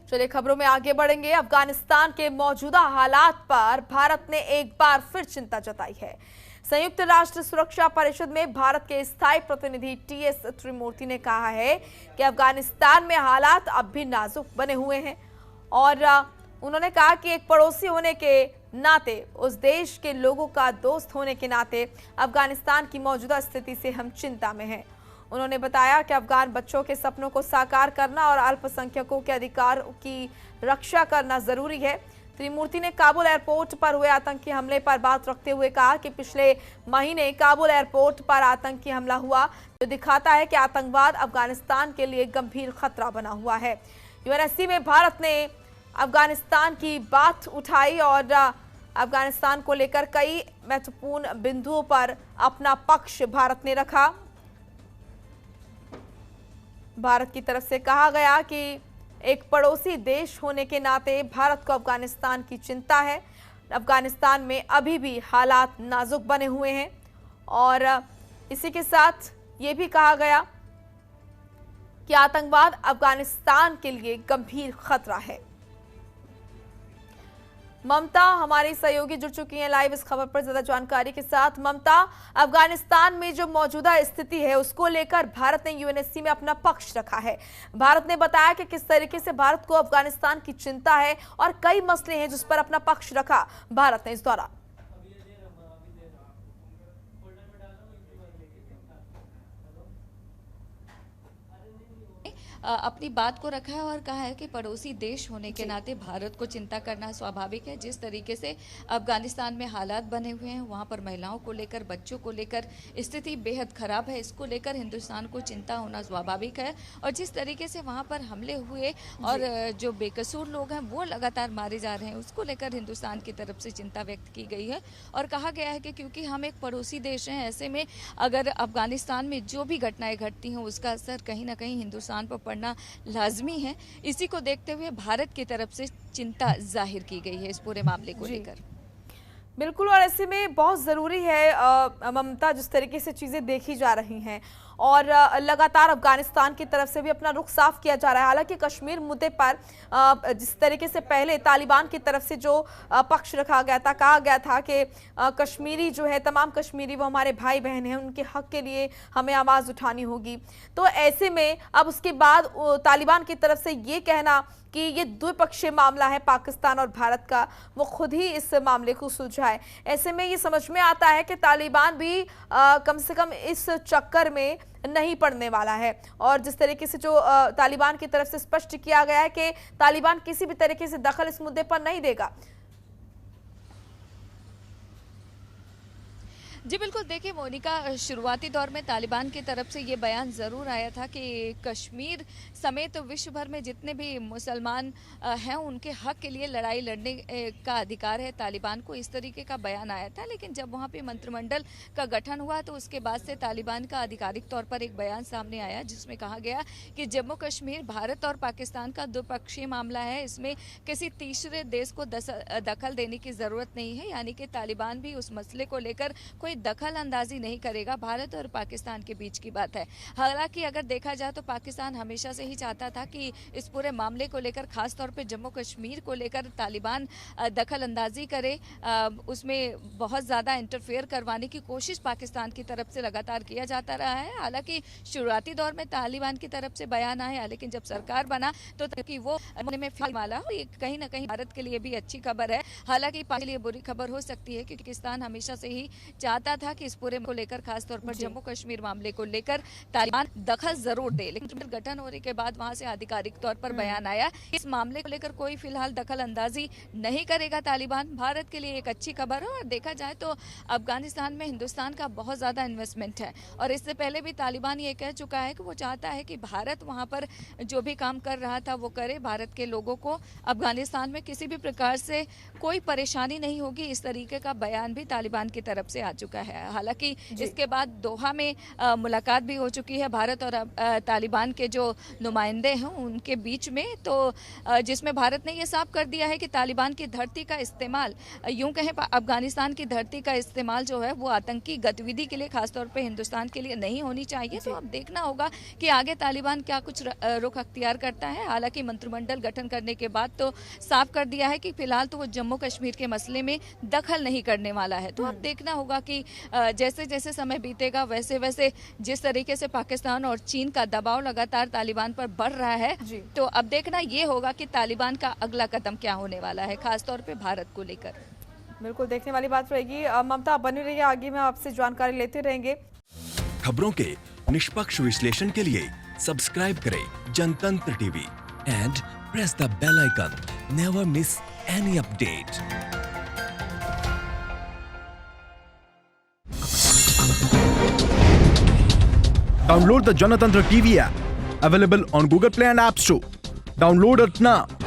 चलिए खबरों में आगे बढ़ेंगे। अफगानिस्तान के मौजूदा हालात पर भारत ने एक बार फिर चिंता जताई है। संयुक्त राष्ट्र सुरक्षा परिषद में भारत के स्थायी प्रतिनिधि टीएस त्रिमूर्ति ने कहा है कि अफगानिस्तान में हालात अब भी नाजुक बने हुए हैं और उन्होंने कहा कि एक पड़ोसी होने के नाते, उस देश के लोगों का दोस्त होने के नाते अफगानिस्तान की मौजूदा स्थिति से हम चिंता में हैं। उन्होंने बताया कि अफगान बच्चों के सपनों को साकार करना और अल्पसंख्यकों के अधिकार की रक्षा करना जरूरी है। त्रिमूर्ति ने काबुल एयरपोर्ट पर हुए आतंकी हमले पर बात रखते हुए कहा कि पिछले महीने काबुल एयरपोर्ट पर आतंकी हमला हुआ, जो दिखाता है कि आतंकवाद अफगानिस्तान के लिए गंभीर खतरा बना हुआ है। यूएनएससी में भारत ने अफगानिस्तान की बात उठाई और अफगानिस्तान को लेकर कई महत्वपूर्ण बिंदुओं पर अपना पक्ष भारत ने रखा। भारत की तरफ से कहा गया कि एक पड़ोसी देश होने के नाते भारत को अफगानिस्तान की चिंता है। अफगानिस्तान में अभी भी हालात नाजुक बने हुए हैं और इसी के साथ ये भी कहा गया कि आतंकवाद अफगानिस्तान के लिए गंभीर खतरा है। ममता हमारी सहयोगी जुड़ चुकी हैं लाइव इस खबर पर ज्यादा जानकारी के साथ। ममता, अफगानिस्तान में जो मौजूदा स्थिति है उसको लेकर भारत ने यूएनएससी में अपना पक्ष रखा है। भारत ने बताया कि किस तरीके से भारत को अफगानिस्तान की चिंता है और कई मसले हैं जिस पर अपना पक्ष रखा भारत ने इस दौरान। अपनी बात को रखा है और कहा है कि पड़ोसी देश होने के नाते भारत को चिंता करना स्वाभाविक है। जिस तरीके से अफगानिस्तान में हालात बने हुए हैं, वहाँ पर महिलाओं को लेकर, बच्चों को लेकर स्थिति बेहद खराब है, इसको लेकर हिंदुस्तान को चिंता होना स्वाभाविक है। और जिस तरीके से वहाँ पर हमले हुए और जो बेकसूर लोग हैं वो लगातार मारे जा रहे हैं, उसको लेकर हिंदुस्तान की तरफ से चिंता व्यक्त की गई है और कहा गया है कि क्योंकि हम एक पड़ोसी देश हैं, ऐसे में अगर अफगानिस्तान में जो भी घटनाएं घटती हैं उसका असर कहीं ना कहीं हिंदुस्तान पर पड़ना लाजमी है। इसी को देखते हुए भारत की तरफ से चिंता जाहिर की गई है इस पूरे मामले को लेकर। बिल्कुल, और ऐसे में बहुत ज़रूरी है ममता, जिस तरीके से चीज़ें देखी जा रही हैं और लगातार अफगानिस्तान की तरफ से भी अपना रुख साफ किया जा रहा है। हालांकि कश्मीर मुद्दे पर जिस तरीके से पहले तालिबान की तरफ से जो पक्ष रखा गया था, कहा गया था कि कश्मीरी जो है, तमाम कश्मीरी वो हमारे भाई बहन हैं, उनके हक के लिए हमें आवाज़ उठानी होगी। तो ऐसे में अब उसके बाद तालिबान की तरफ से ये कहना कि ये द्विपक्षीय मामला है पाकिस्तान और भारत का, वो खुद ही इस मामले को सुलझाए। ऐसे में ये समझ में आता है कि तालिबान भी कम से कम इस चक्कर में नहीं पड़ने वाला है। और जिस तरीके से जो तालिबान की तरफ से स्पष्ट किया गया है कि तालिबान किसी भी तरीके से दखल इस मुद्दे पर नहीं देगा। जी बिल्कुल, देखिए मोनिका, शुरुआती दौर में तालिबान की तरफ से ये बयान ज़रूर आया था कि कश्मीर समेत विश्व भर में जितने भी मुसलमान हैं उनके हक के लिए लड़ाई लड़ने का अधिकार है तालिबान को, इस तरीके का बयान आया था। लेकिन जब वहाँ पे मंत्रिमंडल का गठन हुआ तो उसके बाद से तालिबान का आधिकारिक तौर पर एक बयान सामने आया जिसमें कहा गया कि जम्मू कश्मीर भारत और पाकिस्तान का द्विपक्षीय मामला है, इसमें किसी तीसरे देश को दखल देने की ज़रूरत नहीं है। यानी कि तालिबान भी उस मसले को लेकर कोई दखल अंदाजी नहीं करेगा, भारत और पाकिस्तान के बीच की बात है। हालांकि अगर देखा जाए तो पाकिस्तान हमेशा से ही चाहता था कि इस पूरे मामले को लेकर, खास तौर पे जम्मू कश्मीर को लेकर तालिबान दखल अंदाजी करे, उसमें बहुत ज़्यादा इंटरफेयर करवाने की कोशिश पाकिस्तान की तरफ से लगातार किया जाता रहा है। हालांकि शुरुआती दौर में तालिबान की तरफ से बयान आया, लेकिन जब सरकार बना तो कि वो में वाला ये कहीं ना कहीं भारत के लिए भी अच्छी खबर है। हालांकि पाकिस्तान के लिए बुरी खबर हो सकती है क्योंकि पाकिस्तान हमेशा से ही चाहता था कि इस पूरे को लेकर, खासतौर पर जम्मू कश्मीर मामले को लेकर तालिबान दखल जरूर दे, लेकिन गठन होने के बाद वहां से आधिकारिक तौर पर बयान आया इस मामले को लेकर कोई फिलहाल दखल अंदाजी नहीं करेगा तालिबान। भारत के लिए एक अच्छी खबर है। और देखा जाए तो अफगानिस्तान में हिंदुस्तान का बहुत ज्यादा इन्वेस्टमेंट है और इससे पहले भी तालिबान ये कह चुका है कि वो चाहता है कि भारत वहां पर जो भी काम कर रहा था वो करे, भारत के लोगों को अफगानिस्तान में किसी भी प्रकार से कोई परेशानी नहीं होगी, इस तरीके का बयान भी तालिबान की तरफ से आ चुका है। चुका है। हालांकि इसके बाद दोहा में मुलाकात भी हो चुकी है भारत और तालिबान के जो नुमाइंदे हैं उनके बीच में, तो जिसमें भारत ने यह साफ कर दिया है कि तालिबान की धरती का इस्तेमाल, यूं कहें अफगानिस्तान की धरती का इस्तेमाल जो है वो आतंकी गतिविधि के लिए, खासतौर पे हिंदुस्तान के लिए नहीं होनी चाहिए। तो अब देखना होगा कि आगे तालिबान क्या कुछ रुख अख्तियार करता है। हालांकि मंत्रिमंडल गठन करने के बाद तो साफ कर दिया है कि फिलहाल तो वो जम्मू कश्मीर के मसले में दखल नहीं करने वाला है। तो अब देखना होगा कि जैसे जैसे समय बीतेगा वैसे वैसे जिस तरीके से पाकिस्तान और चीन का दबाव लगातार तालिबान पर बढ़ रहा है, तो अब देखना ये होगा कि तालिबान का अगला कदम क्या होने वाला है, खासतौर पे भारत को लेकर। बिल्कुल देखने वाली बात रहेगी। ममता आप बनी रहिए, आगे मैं आपसे जानकारी लेते रहेंगे। खबरों के निष्पक्ष विश्लेषण के लिए सब्सक्राइब करें Janatantra TV and press the bell icon. Never miss any update. Download the Janatantra TV app, available on Google Play and App Store. Download it now.